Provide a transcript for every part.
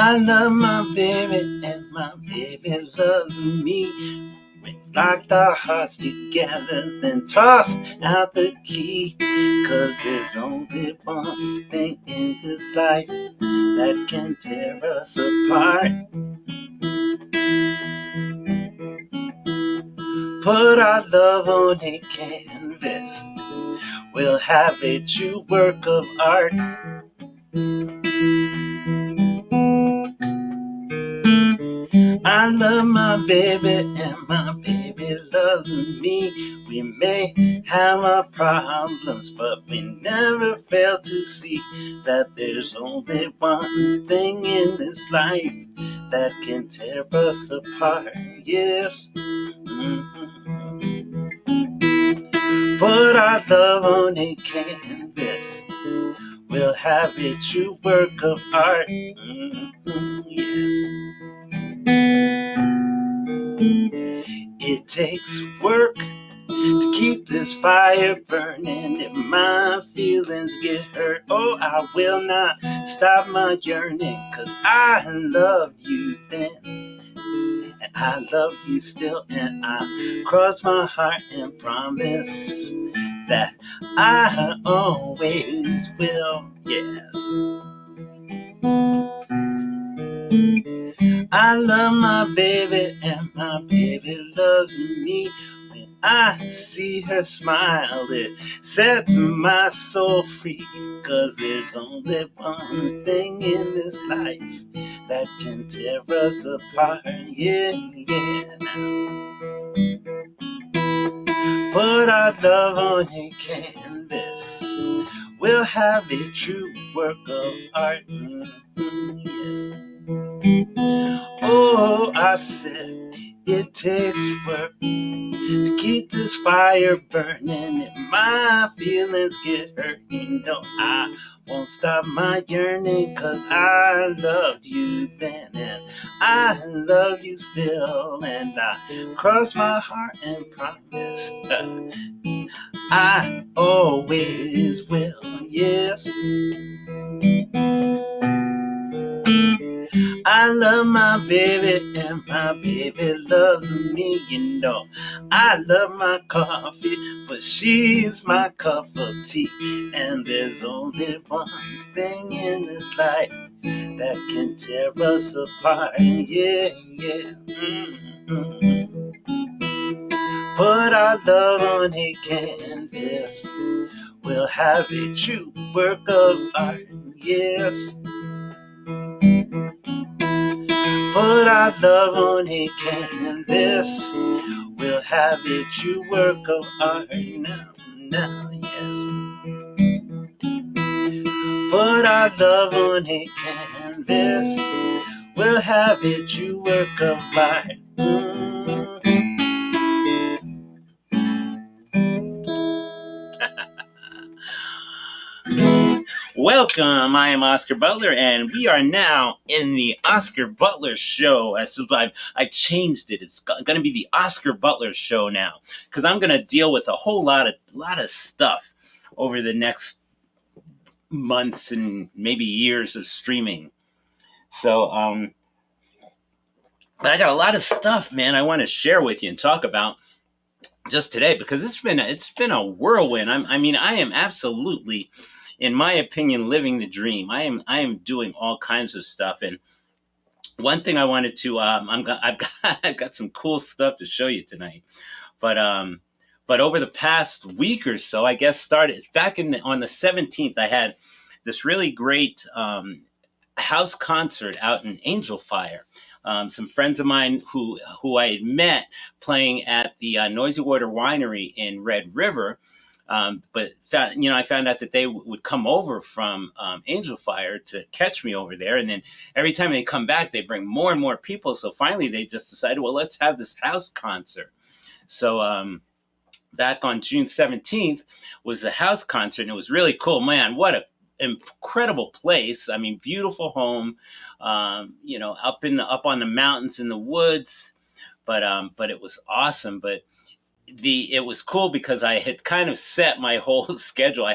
I love my baby and my baby loves me. We locked our hearts together, then tossed out the key. 'Cause there's only one thing in this life that can tear us apart. Put our love on a canvas, we'll have a true work of art. I love my baby and my baby loves me. We may have our problems, but we never fail to see that there's only one thing in this life that can tear us apart. Yes. Put our love on a canvas, we'll have a true work of art. Yes. It takes work to keep this fire burning. If my feelings get hurt, oh, I will not stop my yearning. 'Cause I loved you then, and I love you still. And I cross my heart and promise that I always will. Yes. I love my baby and my baby loves me. When I see her smile, it sets my soul free. 'Cause there's only one thing in this life that can tear us apart. Yeah, yeah. Put our love on a canvas, we'll have a true work of art. Yes. Oh, I said it takes work to keep this fire burning. If my feelings get hurt, you know I won't stop my yearning. 'Cause I loved you then, and I love you still. And I cross my heart and promise I always will. Yes. I love my baby and my baby loves me, you know. I love my coffee, but she's my cup of tea. And there's only one thing in this life that can tear us apart. Yeah, yeah. Put our love on a canvas, we'll have a true work of art. Yes. Put our love on a canvas, we'll have a true work of art. Now, yes. Put our love on a canvas, we'll have a true work of art. Welcome, I am Oscar Butler, and we are now in the Oscar Butler Show. I've changed it. It's going to be the Oscar Butler Show now, because I'm going to deal with a whole lot of stuff over the next months and maybe years of streaming. So, but I got a lot of stuff, man, I want to share with you and talk about just today, because it's been a whirlwind. I am absolutely, in my opinion, living the dream. I am doing all kinds of stuff, and one thing I wanted to I've got some cool stuff to show you tonight. But over the past week or so, I guess started back on the 17th. I had this really great house concert out in Angel Fire. Some friends of mine who I had met playing at the Noisy Water Winery in Red River. But I found out that they would come over from Angel Fire to catch me over there, and then every time they come back, they bring more and more people. So finally, they just decided, well, let's have this house concert. So back on June 17th was the house concert, and it was really cool. Man, what a incredible place. I mean, beautiful home, up on the mountains in the woods, but it was awesome. But it was cool because I had kind of set my whole schedule. I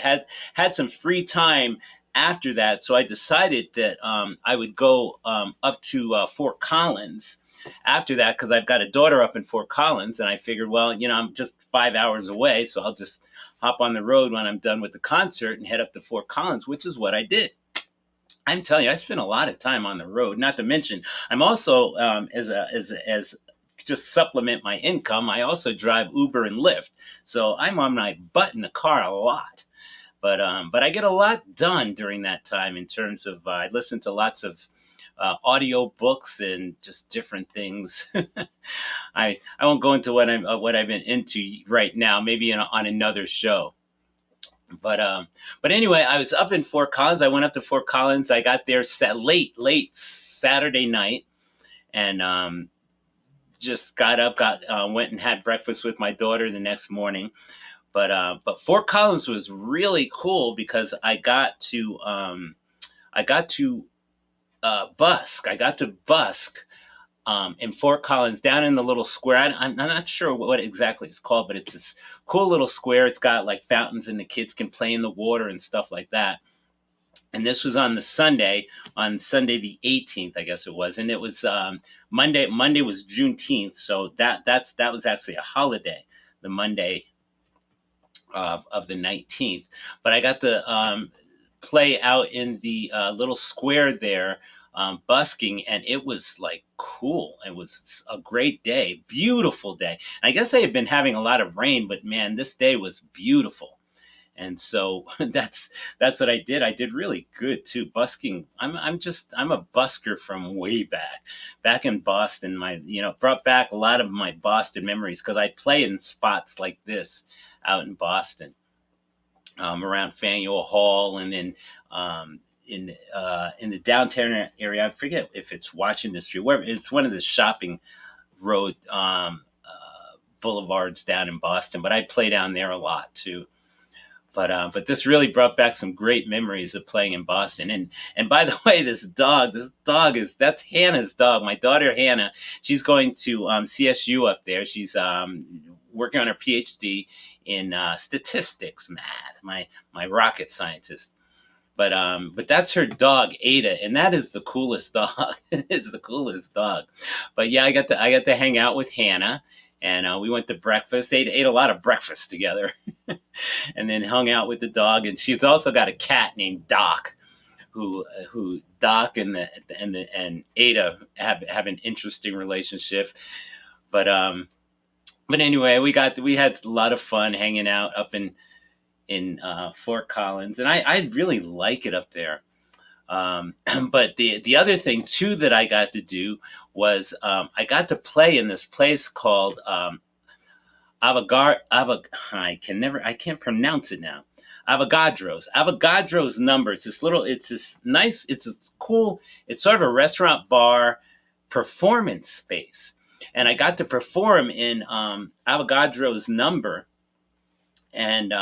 had some free time after that, so I decided that I would go up to Fort Collins after that, because I've got a daughter up in Fort Collins, and I figured, well, I'm just 5 hours away, so I'll just hop on the road when I'm done with the concert and head up to Fort Collins, which is what I did. I'm telling you, I spent a lot of time on the road. Not to mention, I'm also as just supplement my income. I also drive Uber and Lyft, so I'm on my butt in the car a lot. But I get a lot done during that time in terms of I listen to lots of audio books and just different things. I won't go into what I've been into right now. Maybe on another show. But um, but anyway, I was up in Fort Collins. I went up to Fort Collins. I got there late Saturday night, and just got up, got went and had breakfast with my daughter the next morning. But Fort Collins was really cool because I got to busk. I got to busk in Fort Collins, down in the little square. I'm not sure what exactly it's called, but it's this cool little square. It's got like fountains, and the kids can play in the water and stuff like that. And this was on Sunday the 18th, I guess it was, and it was Monday. Monday was Juneteenth, so that was actually a holiday, the Monday of the 19th. But I got to play out in the little square there, busking, and it was like cool. It was a great day, beautiful day. And I guess they had been having a lot of rain, but man, this day was beautiful. And so that's what I did. I did really good too. Busking. I'm a busker from way back in Boston. My brought back a lot of my Boston memories because I play in spots like this out in Boston, around Faneuil Hall, and then in the downtown area. I forget if it's Washington Street, where it's one of the shopping road boulevards down in Boston. But I play down there a lot too. But this really brought back some great memories of playing in Boston. And by the way, this dog that's Hannah's dog. My daughter Hannah, she's going to CSU up there. She's working on her PhD in statistics math. My rocket scientist. But that's her dog Ada, and that is the coolest dog. It's the coolest dog. But yeah, I got to hang out with Hannah, and we went to breakfast. Ate a lot of breakfast together, and then hung out with the dog. And she's also got a cat named Doc, who Doc and Ada have an interesting relationship. But but anyway, we had a lot of fun hanging out up in Fort Collins, and I really like it up there. But the other thing too that I got to do was I got to play in this place called I can't pronounce it now. Avogadro's number. It's this nice, it's this cool, it's sort of a restaurant bar performance space. And I got to perform in Avogadro's number. And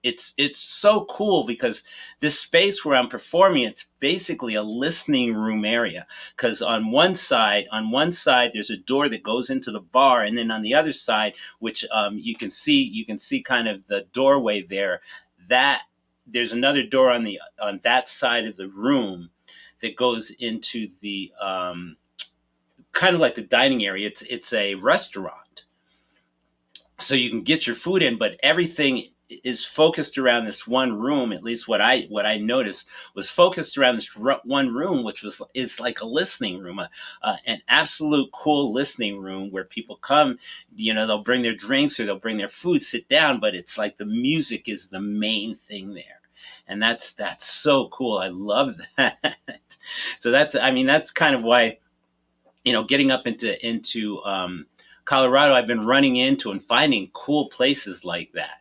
it's so cool because this space where I'm performing, it's basically a listening room area. Because on one side there's a door that goes into the bar, and then on the other side, which you can see kind of the doorway there. That there's another door on that side of the room that goes into the kind of like the dining area. It's a restaurant, so you can get your food in, but everything is focused around this one room. At least what I noticed was focused around this one room, which is like a listening room, an absolute cool listening room where people come. They'll bring their drinks or they'll bring their food, sit down, but it's like the music is the main thing there, and that's so cool. I love that. So that's kind of why, getting up into Colorado, I've been running into and finding cool places like that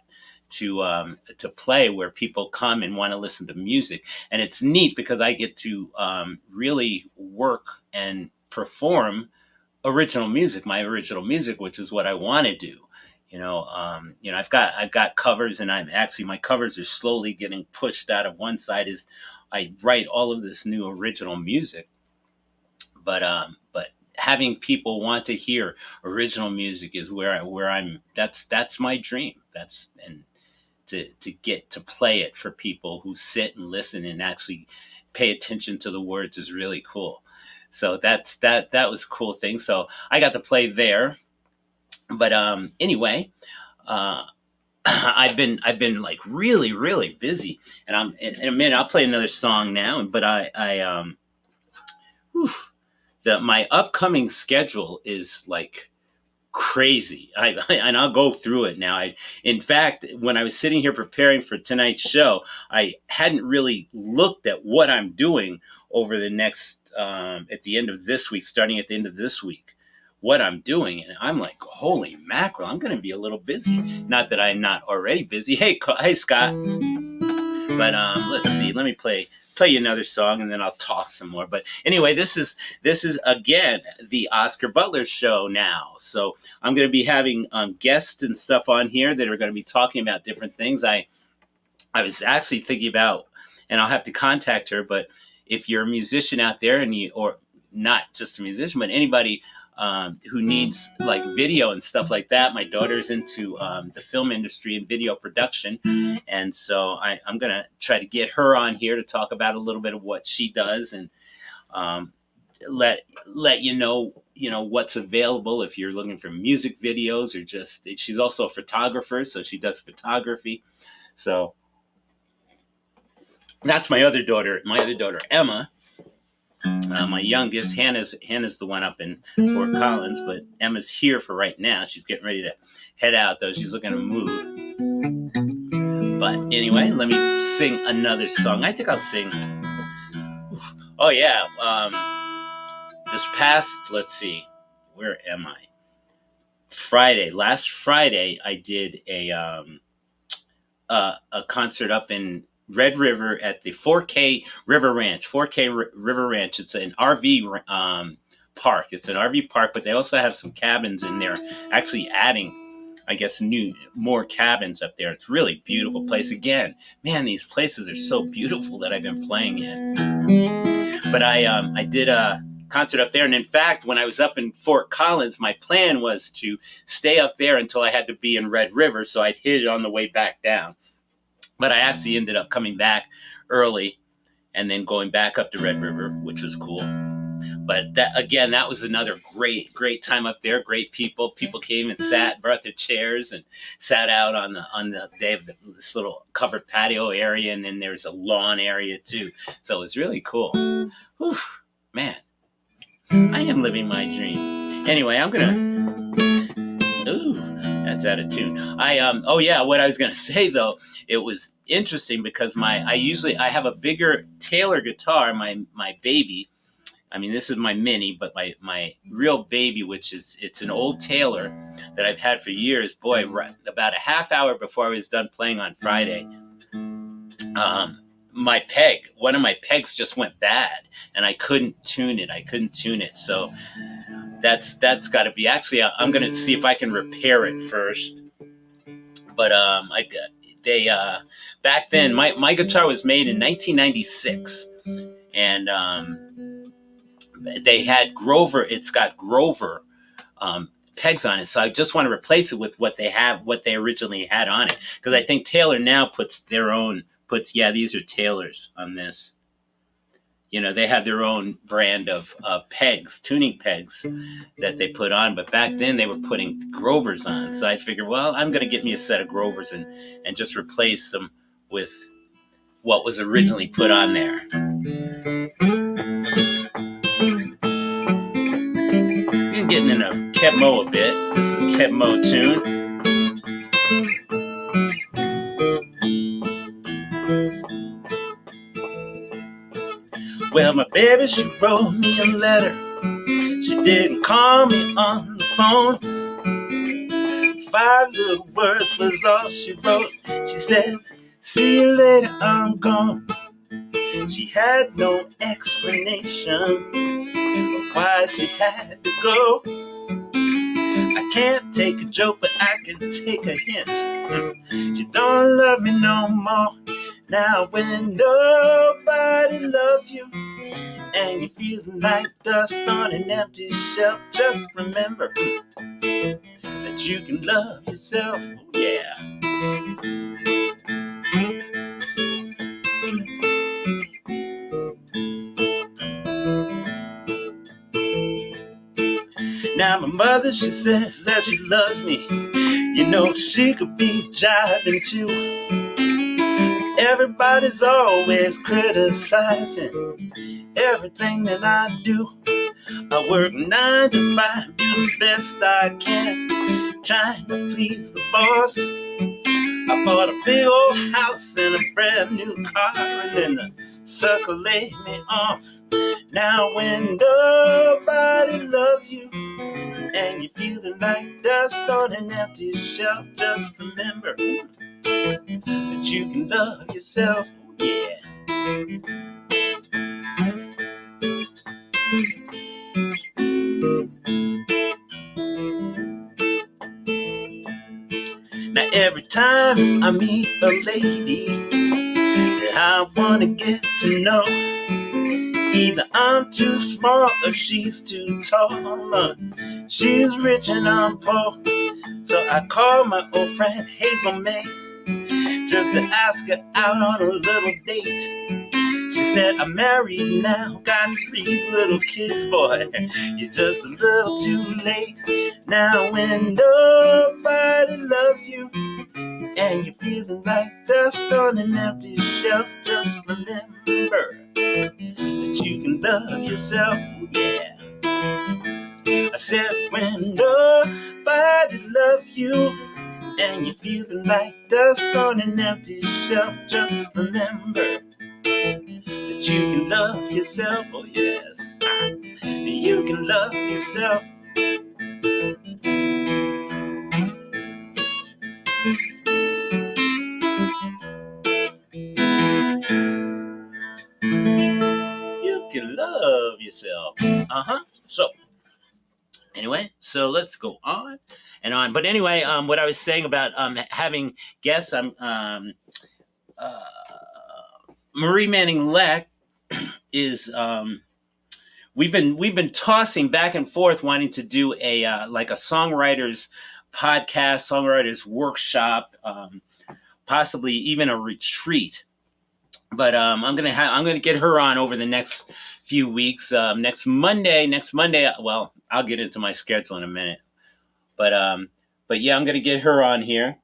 to play, where people come and want to listen to music. And it's neat because I get to really work and perform my original music, which is what I want to do. I've got covers, and my covers are slowly getting pushed out of one side as I write all of this new original music. But having people want to hear original music is where I'm. That's my dream. to get to play it for people who sit and listen and actually pay attention to the words is really cool. So that was a cool thing. So I got to play there. But anyway, uh, I've been like really busy, and I'm in a minute I'll play another song now. But whew, my upcoming schedule is like crazy. And I'll go through it now. In fact, when I was sitting here preparing for tonight's show, I hadn't really looked at what I'm doing over the next at the end of this week, starting at the end of this week, what I'm doing, and I'm like, holy mackerel, I'm going to be a little busy. Not that I'm not already busy. Hey, Scott. But let's see. Let me play you another song, and then I'll talk some more. But anyway, this is again the Oscar Butler show now. So I'm going to be having guests and stuff on here that are going to be talking about different things. I was actually thinking about, and I'll have to contact her. But if you're a musician out there, or not just a musician, but anybody who needs like video and stuff like that. My daughter's into the film industry and video production. And so I'm going to try to get her on here to talk about a little bit of what she does, and let you know what's available if you're looking for music videos, or just, she's also a photographer, so she does photography. So that's my other daughter, Emma. My youngest, Hannah's the one up in Fort Collins, but Emma's here for right now. She's getting ready to head out, though. She's looking to move. But anyway, let me sing another song. I think I'll sing. Oh, yeah. This past, let's see, where am I? Last Friday, I did a concert up in Red River at the 4K River Ranch. 4K River Ranch. It's an RV park. It's an RV park, but they also have some cabins in there. Actually adding, I guess, more cabins up there. It's a really beautiful place. Again, man, these places are so beautiful that I've been playing in. But I did a concert up there, and in fact, when I was up in Fort Collins, my plan was to stay up there until I had to be in Red River, so I'd hit it on the way back down. But I actually ended up coming back early and then going back up to Red River, which was cool. But that was another great time up there. Great people. People came and brought their chairs and sat out on the. They have this little covered patio area, and then there's a lawn area too. So it was really cool. Whew, man, I am living my dream. Anyway, I'm gonna. Ooh, that's out of tune. Oh yeah, what I was gonna say though, it was interesting because I have a bigger Taylor guitar, my baby. I mean, this is my mini, but my real baby, it's an old Taylor that I've had for years. Boy, about a half hour before I was done playing on Friday, one of my pegs just went bad, and I couldn't tune it. So that's got to be. Actually, I'm going to see if I can repair it first. But back then, my guitar was made in 1996, and they had Grover. It's got Grover pegs on it, so I just want to replace it with what they originally had on it, because I think Taylor now puts these are Taylors on this. They have their own brand of pegs, tuning pegs that they put on, but back then they were putting Grovers on. So I figured, well, I'm going to get me a set of Grovers and just replace them with what was originally put on there. I'm getting in a Kepmo a bit. This is a Kepmo tune. Well, my baby, she wrote me a letter. She didn't call me on the phone. 5 little words was all she wrote. She said, "See you later, I'm gone." She had no explanation of why she had to go. I can't take a joke, but I can take a hint. She don't love me no more. Now when nobody loves you and you're feeling like dust on an empty shelf, just remember that you can love yourself. Yeah. Now my mother, she says that she loves me. You know, she could be jiving too. Everybody's always criticizing everything that I do. I work 9 to 5, do the best I can, trying to please the boss. I bought a big old house and a brand new car, and then the sucker laid me off. Now when nobody loves you and you're feeling like dust on an empty shelf, just remember that you can love yourself. Yeah. Now every time I meet a lady that I wanna get to know, either I'm too small or she's too tall. She's rich and I'm poor. So I called my old friend Hazel May just to ask her out on a little date. She said, I'm married now, got 3 little kids, boy. You're just a little too late. Now when nobody loves you and you're feeling like dust on an empty shelf, just remember that you can love yourself. Yeah. I said, when nobody loves you and you're feeling like dust on an empty shelf, just remember that you can love yourself. Oh yes, you can love yourself. You can love yourself. So anyway, so let's go on and on. But anyway, what I was saying about having guests, uh, Marie Manning Leck is we've been tossing back and forth wanting to do a like a songwriters podcast, songwriters workshop, possibly even a retreat. But I'm gonna get her on over the next few weeks. Next Monday. Well, I'll get into my schedule in a minute. But yeah, I'm gonna get her on here.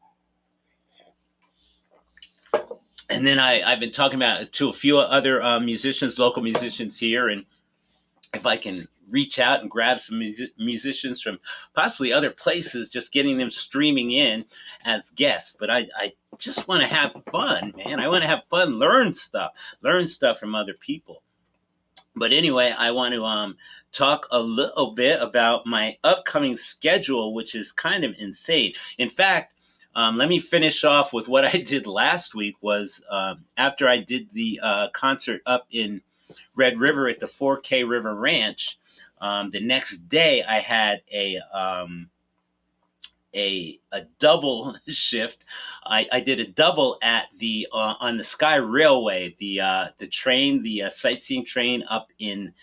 And then I've been talking about to a few other musicians, local musicians here, and if I can reach out and grab some musicians from possibly other places, just getting them streaming in as guests. But I just want to have fun, man. I want to have fun, learn stuff from other people. But anyway, I want to talk a little bit about my upcoming schedule, which is kind of insane. In fact, let me finish off with what I did last week. Was after I did the concert up in Red River at the 4K River Ranch, the next day I had a double shift. I did a double at the on the Sky Railway, the train, the sightseeing train up in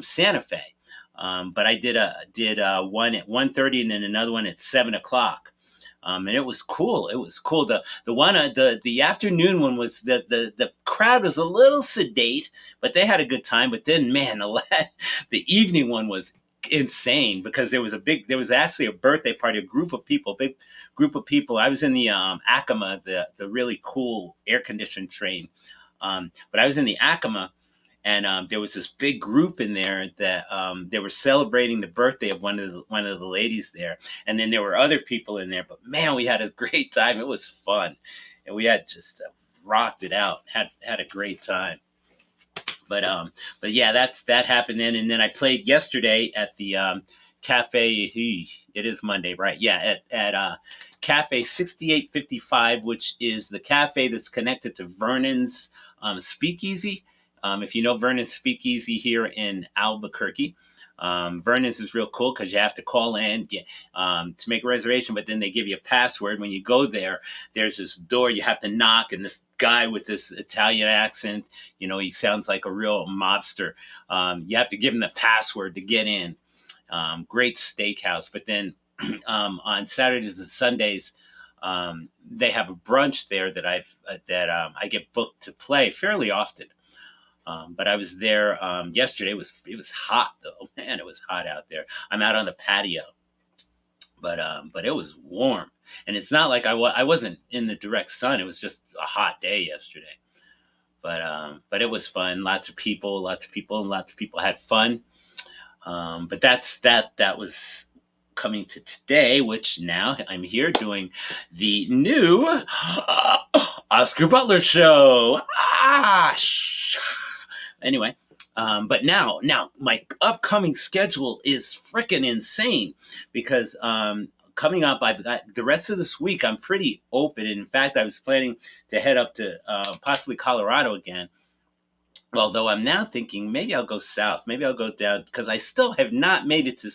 Santa Fe. But I did one at 1:30 and then another one at 7 o'clock. And it was cool. It was cool. The one the afternoon one was the crowd was a little sedate, but they had a good time. But then, man, the evening one was insane because there was actually a birthday party, a big group of people. I was in the Acoma, the really cool air conditioned train, but I was in the Acoma. And there was this big group in there that they were celebrating the birthday of one of the ladies there, and then there were other people in there. But man, we had a great time. It was fun, and we had just rocked it out. Had a great time. But yeah, that happened then, and then I played yesterday at the cafe. It is Monday, right? Yeah, at Cafe 6855, which is the cafe that's connected to Vernon's Speakeasy. If you know Vernon's Speakeasy here in Albuquerque, Vernon's is real cool because you have to call in to make a reservation, but then they give you a password. When you go there, there's this door you have to knock, and this guy with this Italian accent, he sounds like a real mobster. You have to give him the password to get in. Great steakhouse. But then on Saturdays and Sundays, they have a brunch there that I get booked to play fairly often. But I was there yesterday. It was hot though, man. It was hot out there. I'm out on the patio, but it was warm, and it's not like I wasn't in the direct sun. It was just a hot day yesterday. But it was fun. Lots of people had fun. But that was coming to today, which now I'm here doing the new Oscar Butler show. Anyway, but now my upcoming schedule is freaking insane because coming up, I've got the rest of this week. I'm pretty open. In fact, I was planning to head up to possibly Colorado again. Although I'm now thinking maybe I'll go south. Maybe I'll go down because I still have not made it to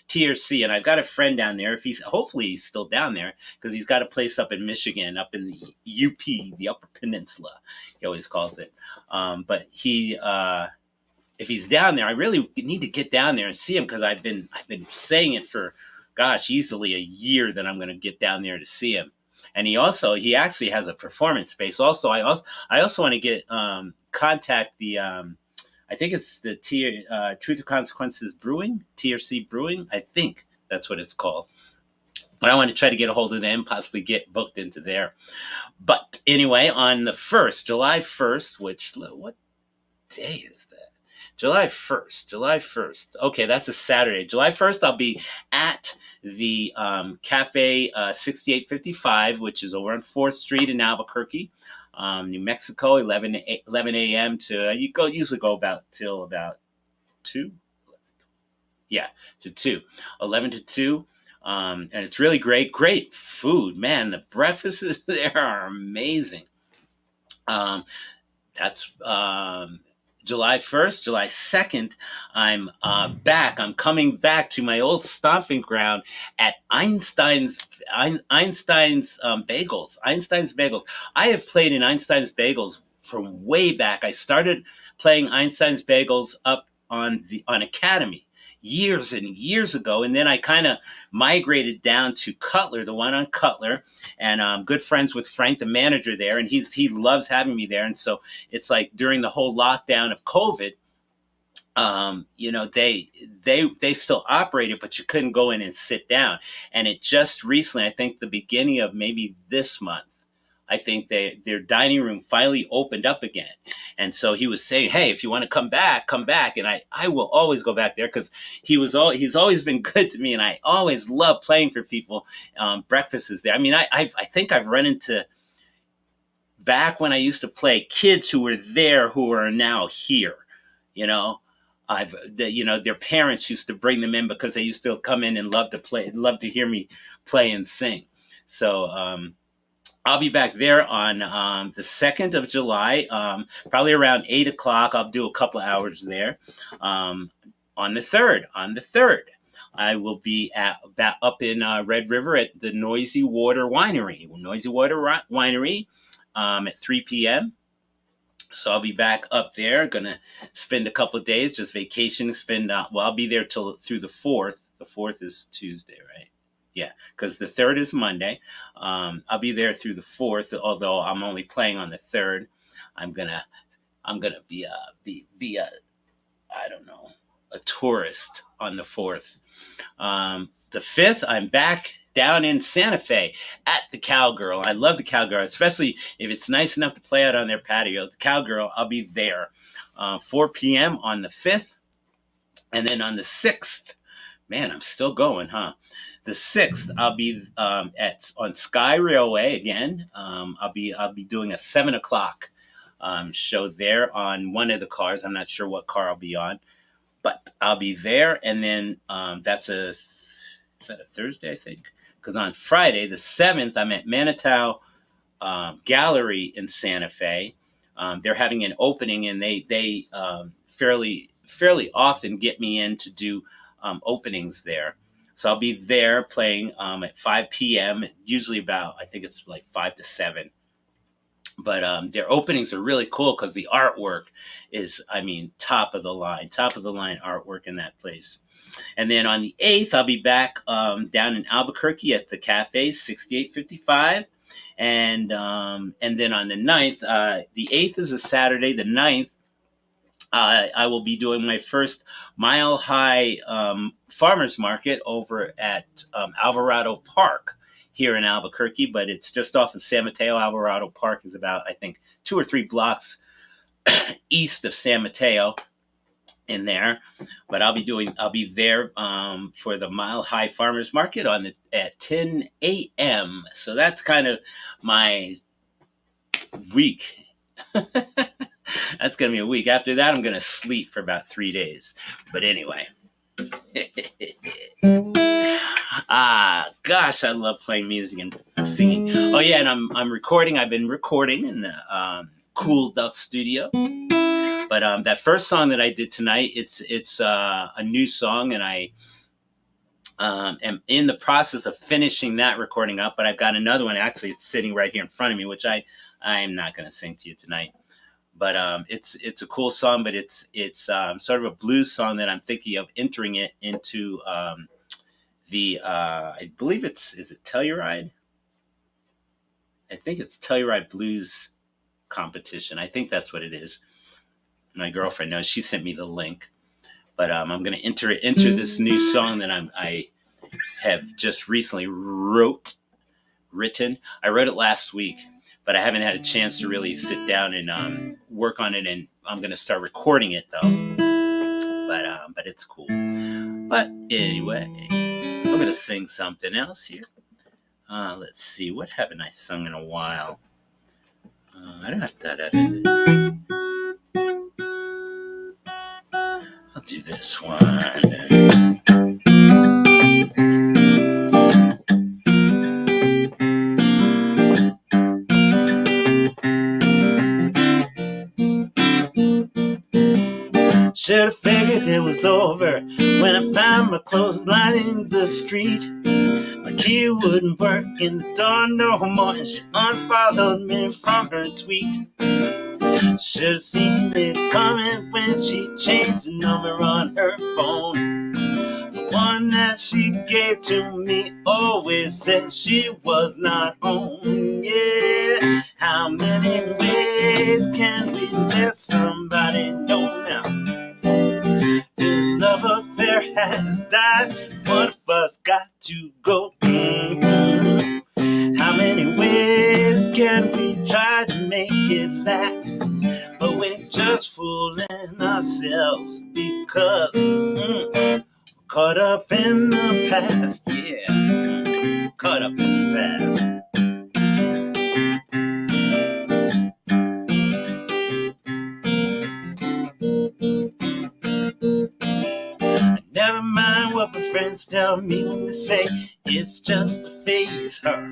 TRC, and I've got a friend down there. If hopefully he's still down there because he's got a place up in Michigan, up in the UP, the Upper Peninsula. He always calls it. But if he's down there, I really need to get down there and see him because I've been saying it for, gosh, easily a year that I'm going to get down there to see him. And he actually has a performance space. I also want to get contact the I think it's the Truth or Consequences Brewing, TRC Brewing. I think that's what it's called. But I want to try to get a hold of them, possibly get booked into there. But anyway, on the 1st, July 1st, which, what day is that? July 1st. Okay, that's a Saturday. July 1st, I'll be at the Cafe 6855, which is over on 4th Street in Albuquerque, New Mexico, 11 a.m. to, usually go till about 2. Yeah, to 2. 11 to 2. And it's really great food. Man, the breakfasts there are amazing. That's July 1st. July 2nd, I'm back. I'm coming back to my old stomping ground at Einstein's Bagels. Einstein's Bagels. I have played in Einstein's Bagels from way back. I started playing Einstein's Bagels up on Academy years and years ago, and then I kind of migrated down to Cutler, the one on Cutler, and I'm good friends with Frank, the manager there, and he loves having me there. And so it's like during the whole lockdown of COVID, they still operated, but you couldn't go in and sit down. And it just recently, I think the beginning of maybe this month, I think their dining room finally opened up again. And so he was saying, hey, if you want to come back. And I will always go back there because he's always been good to me. And I always love playing for people. Breakfast is there. I mean, I think I've run into, back when I used to play, kids who were there who are now here, their parents used to bring them in because they used to come in and love to hear me play and sing. So, I'll be back there on the 2nd of July, probably around 8 o'clock. I'll do a couple of hours there. On the 3rd, I will be up in Red River at the Noisy Water Winery. At 3 p.m. So I'll be back up there. Gonna spend a couple of days, just vacation. I'll be there through the 4th. The 4th is Tuesday, right? Yeah, because the 3rd is Monday. I'll be there through the 4th, although I'm only playing on the 3rd. I'm gonna be a I don't know, a tourist on the 4th. The 5th, I'm back down in Santa Fe at the Cowgirl. I love the Cowgirl, especially if it's nice enough to play out on their patio. The Cowgirl, I'll be there 4 p.m. on the 5th. And then on the 6th, man, I'm still going, huh? The 6th, I'll be on Sky Railway again. I'll be doing a 7 o'clock show there on one of the cars. I'm not sure what car I'll be on, but I'll be there. And then is that a Thursday, I think? Because on Friday, the 7th, I'm at Manitow Gallery in Santa Fe. They're having an opening, and they fairly often get me in to do openings there. So I'll be there playing at 5 p.m. Usually I think it's like 5 to 7. But their openings are really cool because the artwork is, top of the line artwork in that place. And then on the 8th, I'll be back down in Albuquerque at the Cafe 6855. And then on the 9th, the 8th is a Saturday. The 9th I will be doing my first Mile High farmers market over at Alvarado Park here in Albuquerque, but it's just off of San Mateo. Alvarado Park is about, I think, 2 or 3 blocks east of San Mateo in there. But I'll be there for the Mile High Farmers Market at 10 a.m. So that's kind of my week. That's going to be a week. After that, I'm going to sleep for about 3 days. But anyway. Gosh, I love playing music and singing. Oh yeah, and I'm recording. I've been recording in the Cool Duck Studio. But that first song that I did tonight, it's a new song, and I am in the process of finishing that recording up. But I've got another one actually sitting right here in front of me, which I am not going to sing to you tonight. But it's a cool song, but it's sort of a blues song that I'm thinking of entering it into the I believe is it Telluride? I think it's Telluride Blues competition. I think that's what it is. My girlfriend knows. She sent me the link. But I'm going to enter it into this new song that I have just recently written. I wrote it last week, but I haven't had a chance to really sit down and work on it. And I'm going to start recording it though. But it's cool. But anyway, I'm going to sing something else here. Let's see. What haven't I sung in a while? I'll do this one. Should've figured it was over when I found my clothes lining the street. My key wouldn't work in the door no more, and she unfollowed me from her tweet. Should've seen it coming when she changed the number on her phone. The one that she gave to me always said she was not home. Yeah, how many ways can we let somebody know now? This love affair has died. One of us got to go. How many ways can we try to make it last? But we're just fooling ourselves because we're caught up in the past. Yeah, caught up in the past. Never mind what my friends tell me when they say it's just a phase, huh?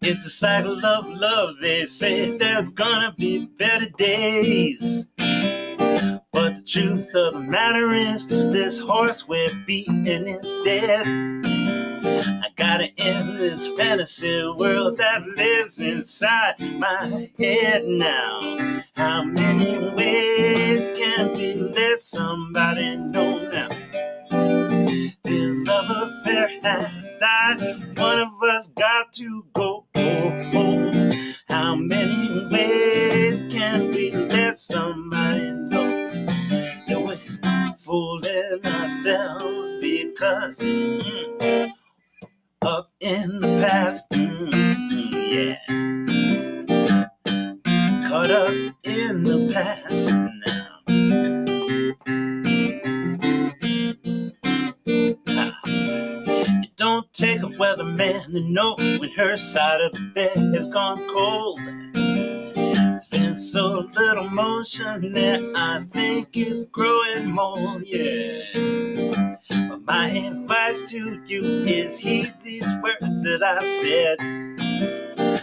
It's a cycle of love, they say there's gonna be better days. But the truth of the matter is, this horse we're beating is dead. I gotta end this fantasy world that lives inside my head now. How many ways can we let somebody know now? This love affair has died. One of us got to go. How many ways can we let somebody know that we're fooling ourselves because up in the past, yeah, caught up in the past now. It don't take a weatherman to know when her side of the bed has gone cold. There's been so little motion there, I think it's growing mold, yeah. But my advice to you is heed these words that I said.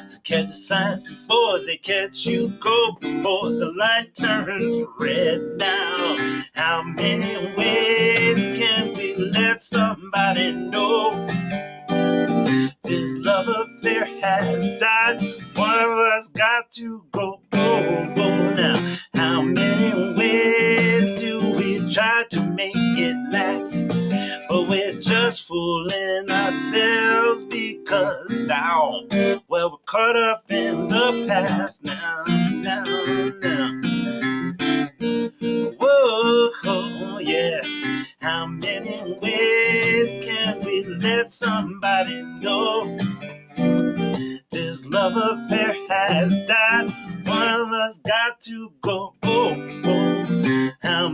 So catch the signs before they catch you. Go before the light turns red. Now, how many ways can we let somebody know this love affair has died? One of us got to go. Now, how many ways do we try to make it last? But we're just fooling ourselves because now, well, we're caught up in the past now.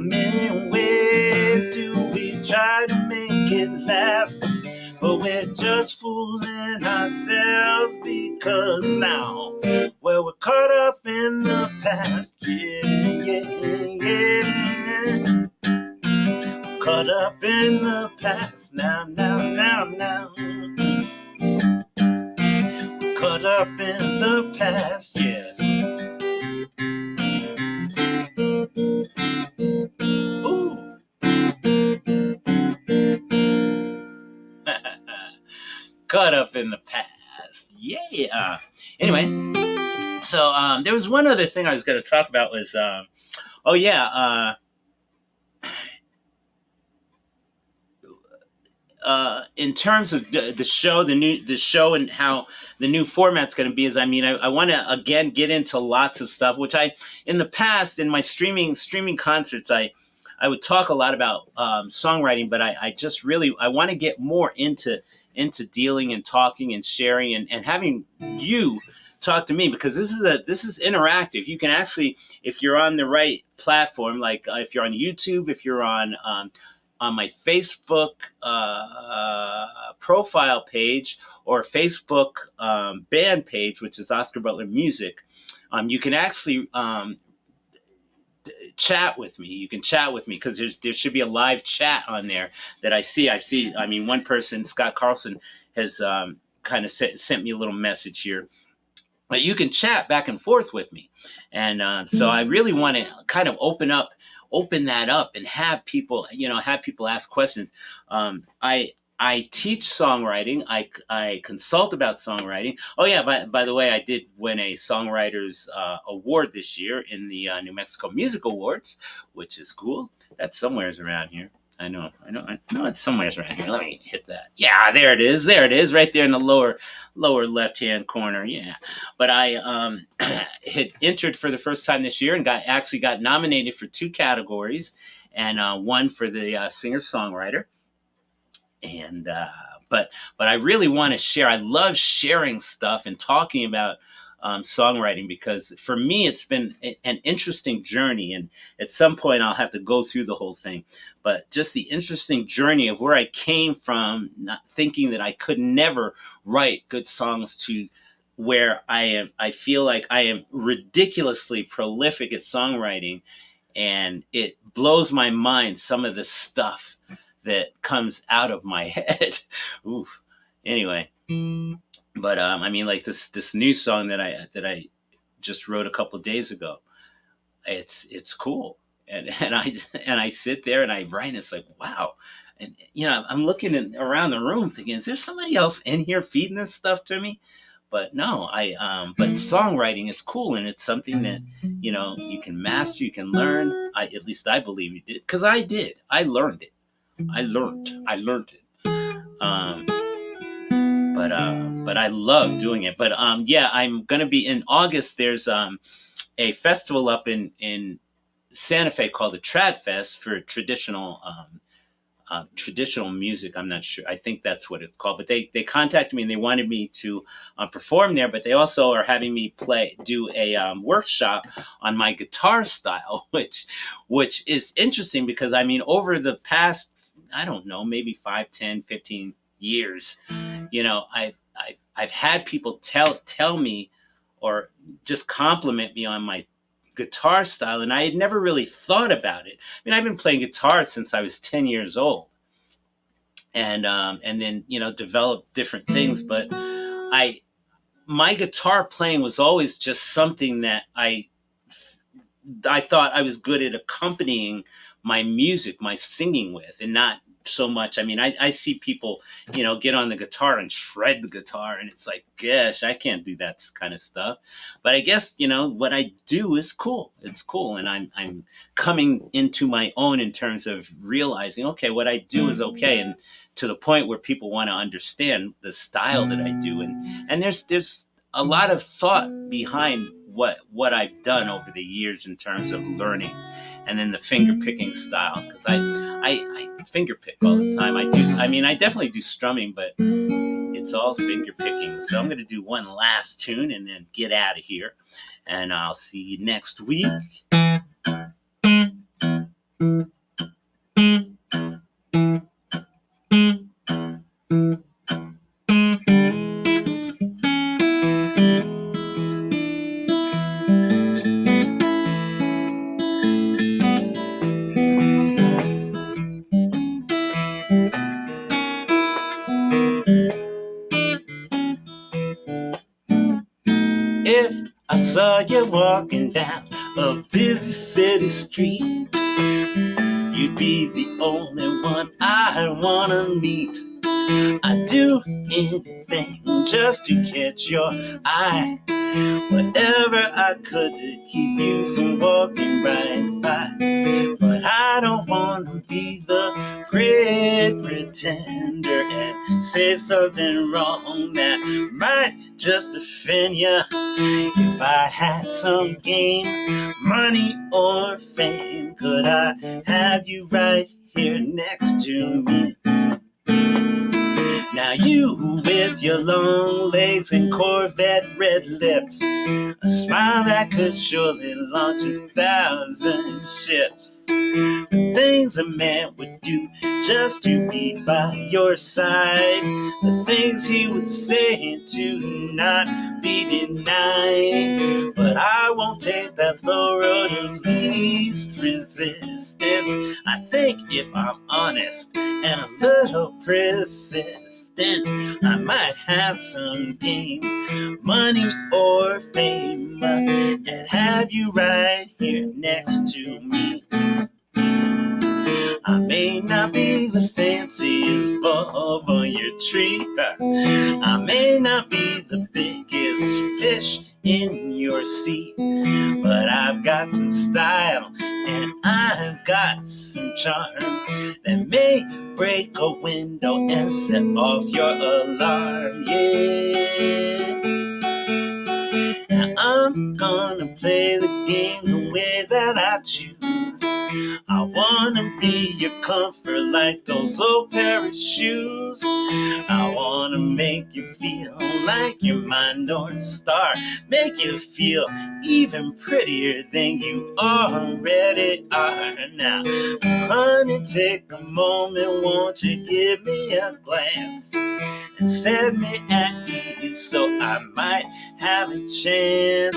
many ways do we try to make it last? But we're just fooling ourselves because now, well, we're caught up in the past. Yeah, yeah, yeah. Caught up in the past. Now. Caught up in the past, yes. Ooh. Caught up in the past. Yeah. Anyway, so there was one other thing I was going to talk about was, in terms of the show, the show and how the new format's going to be is, I want to again get into lots of stuff, which I, in the past, in my streaming concerts, I would talk a lot about songwriting, but I just really, I want to get more into dealing and talking and sharing and having you talk to me, because this is interactive. You can actually, if you're on the right platform, like if you're on YouTube, if you're on my Facebook profile page or Facebook band page, which is Oscar Butler Music, you can actually chat with me. You can chat with me because there should be a live chat on there that I see. One person, Scott Carlson, has kind of sent me a little message here. But you can chat back and forth with me. And so I really want to kind of open that up and have people ask questions. I teach songwriting. I consult about songwriting. Oh yeah, by the way, I did win a songwriters award this year in the New Mexico Music Awards, which is cool. That's somewheres around here. I know it's somewheres around here. Let me hit that. Yeah, there it is, right there in the lower left hand corner. Yeah, but I had entered for the first time this year and got nominated for 2 categories, and one for the singer-songwriter. And but I really want to share. I love sharing stuff and talking about songwriting, because for me it's been an interesting journey, and at some point I'll have to go through the whole thing. But just the interesting journey of where I came from, not thinking that I could never write good songs, to where I feel like I am ridiculously prolific at songwriting, and it blows my mind, some of the stuff that comes out of my head. Oof. Anyway, but like this new song that I just wrote a couple of days ago. It's cool, and I sit there and I write, and it's like, wow. And I'm looking around the room thinking, is there somebody else in here feeding this stuff to me? But no, but songwriting is cool, and it's something that you can master, you can learn. At least I believe you did, because I did. I learned it. I learned it. But I love doing it. But yeah, I'm gonna be in August. There's a festival up in Santa Fe called the Trad Fest for traditional music. I'm not sure. I think that's what it's called. But they contacted me and they wanted me to perform there. But they also are having me do a workshop on my guitar style, which is interesting, because over the past, I don't know, maybe 5, 10, 15 years, I've had people tell me or just compliment me on my guitar style, and I had never really thought about it. I've been playing guitar since I was 10 years old, and then developed different things, but my guitar playing was always just something that I thought I was good at accompanying my music, my singing with, and not so much. I see people, get on the guitar and shred the guitar, and it's like, gosh, I can't do that kind of stuff. But I guess, what I do is cool. It's cool. And I'm coming into my own in terms of realizing, okay, what I do is okay. And to the point where people want to understand the style that I do. And there's a lot of thought behind what I've done over the years in terms of learning. And then the finger picking style, because I finger pick all the time. I definitely do strumming, but it's all finger picking. So I'm going to do one last tune and then get out of here. And I'll see you next week. If I saw you walking down a busy city street, you'd be the only one I wanna meet. I'd do anything just to catch your eye. Whatever I could to keep you from walking right by. But I don't want to be the great pretender and say something wrong that might just offend you. If I had some game, money or fame, could I have you right here next to me? Now you with your long legs and Corvette red lips, a smile that could surely launch 1,000 ships. The things a man would do just to be by your side, the things he would say to not be denied. But I won't take that low road of least resistance. I think if I'm honest and a little persistent, I might have some game, money or fame, and have you right here next to me. I may not be the fanciest bulb on your tree. I may not be the biggest fish in your sea. But I've got some style and I've got some charm that may break a window and set off your alarm. Yeah. Now I'm gonna play the game the way that I choose. I wanna be your comfort like those old pair of shoes. I wanna make you feel like you're my North Star. Make you feel even prettier than you already are. Now, honey, take a moment, won't you give me a glance and set me at ease so I might have a chance.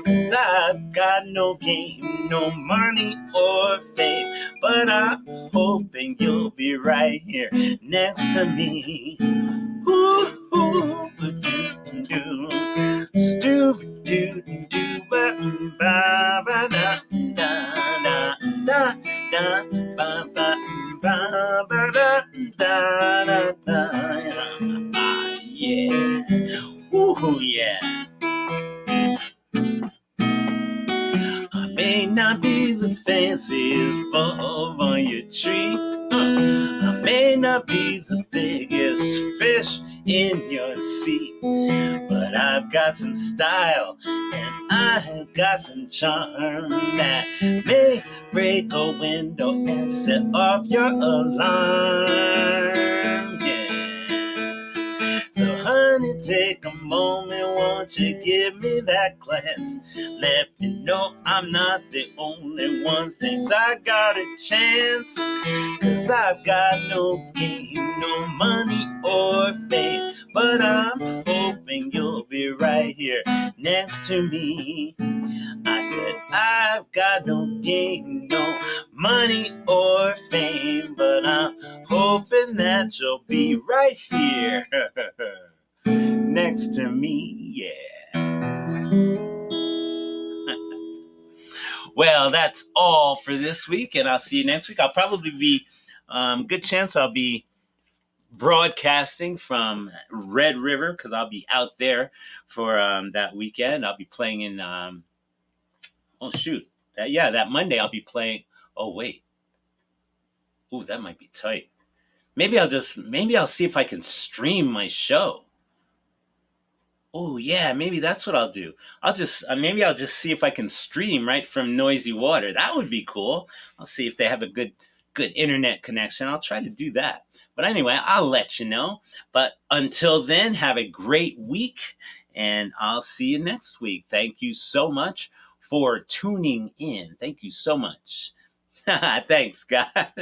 'Cause I've got no game, no money or fame, but I'm hoping you'll be right here next to me. Ooh, ooh, do do, stupid do do, ba ba ba da da da da da ba ba ba ba da da da. Yeah, ooh yeah. I may not be the fanciest bulb on your tree. I may not be the biggest fish in your sea. But I've got some style and I've got some charm that may break a window and set off your alarm. So honey, take a moment, won't you give me that glance? Let me know I'm not the only one thinks I got a chance. 'Cause I've got no game, no money or fame, but I'm hoping you'll be right here next to me. I said I've got no game, no money or fame, but I'm hoping that you'll be right here next to me, yeah. Well, that's all for this week, and I'll see you next week. I'll probably be, good chance I'll be broadcasting from Red River because I'll be out there for that weekend. I'll be playing in, oh shoot, that Monday I'll be playing. Oh wait, ooh, that might be tight. Maybe I'll see if I can stream my show. Oh yeah, maybe that's what I'll do. Maybe I'll just see if I can stream right from Noisy Water. That would be cool. I'll see if they have a good internet connection. I'll try to do that. But anyway, I'll let you know. But until then, have a great week and I'll see you next week. Thank you so much for tuning in. Thank you so much. Thanks, Scott.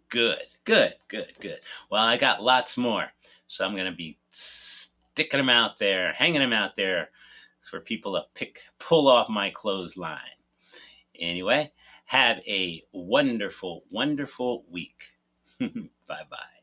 Good, good, good, good. Well, I got lots more, so I'm gonna be sticking them out there, hanging them out there for people to pull off my clothesline. Anyway, have a wonderful, wonderful week. Bye bye.